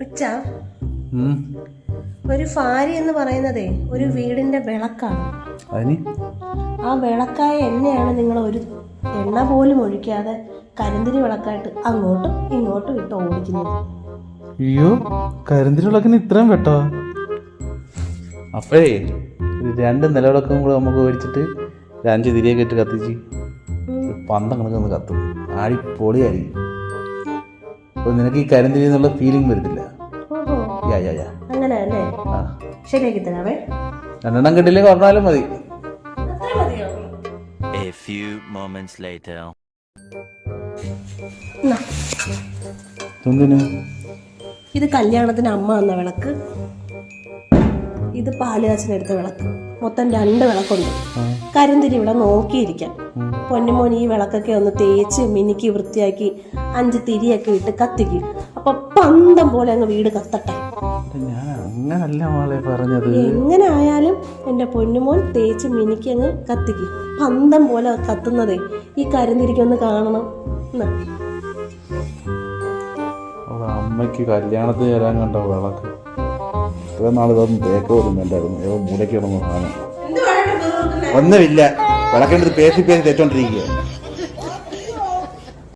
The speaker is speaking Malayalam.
ഉച്ചാ, ഒരു ഫാരി എന്ന് പറയുന്നതേ ഒരു വീടിന്റെ വിളക്കാണ്. ആ വിളക്കായ എണ്ണയാണ് നിങ്ങൾ ഒരു എണ്ണ പോലും ഒഴിക്കാതെ കരിന്തിരി വിളക്കായിട്ട് അങ്ങോട്ടും ഇങ്ങോട്ടും ഇട്ട് ഓടിക്കുന്നത്. അയ്യോ, കരിന്തിരി വിളക്കിന് ഇത്രയും വെട്ടോ? അപ്പഴേ 2 നിലവിളക്കും കൂടെ നമുക്ക് മേടിച്ചിട്ട് 5 തിരിയൊക്കെ ഇട്ട് കത്തിച്ച് പന്തം കണക്കൊന്ന് കത്തും. ആടി പൊളിയായിരിക്കും. അപ്പൊ നിനക്ക് ഈ കരിന്തിരി എന്നുള്ള ഫീലിംഗ് വരത്തില്ല. അങ്ങനെയല്ലേ? ശരിയാക്കി തരാവേ. 2 കിട്ടില്ലേ പറഞ്ഞാലും മതി. A few moments later. ഇത് കല്യാണത്തിന് അമ്മ വന്ന വിളക്ക്, ഇത് പാലുകാച്ചിനെടുത്ത വിളക്ക്. മൊത്തം 2 വിളക്കുണ്ട്. കരിന്തിരി ഇവിടെ നോക്കിയിരിക്കാം. പൊന്നുമോൻ ഈ വിളക്കൊക്കെ ഒന്ന് തേച്ച് മിനുക്കി വൃത്തിയാക്കി 5 തിരിയൊക്കെ ഇട്ട് കത്തിക്കും. അപ്പൊ പന്തം പോലെ അങ്ങ് വീട് കത്തട്ടെ. എങ്ങനെ ആയാലും എന്റെ പൊന്നുമോൻ തേച്ച് മിനുക്കി അങ്ങ് കത്തിക്കും. പന്തം പോലെ കത്തുന്നതേ ഈ കരിന്തിരിക്കൊന്ന് കാണണം. അമ്മയ്ക്ക് കല്യാണത്തിന് വരാൻ കണ്ട വിളക്ക് ഇത്ര നാൾ ഇതൊന്നും തേക്കോരുന്നുണ്ടായിരുന്നു. മൂലയ്ക്ക് കിടന്നു. ഒന്നുമില്ല, വിളക്കേണ്ടത് പേശി തേച്ചോണ്ടിരിക്കുക.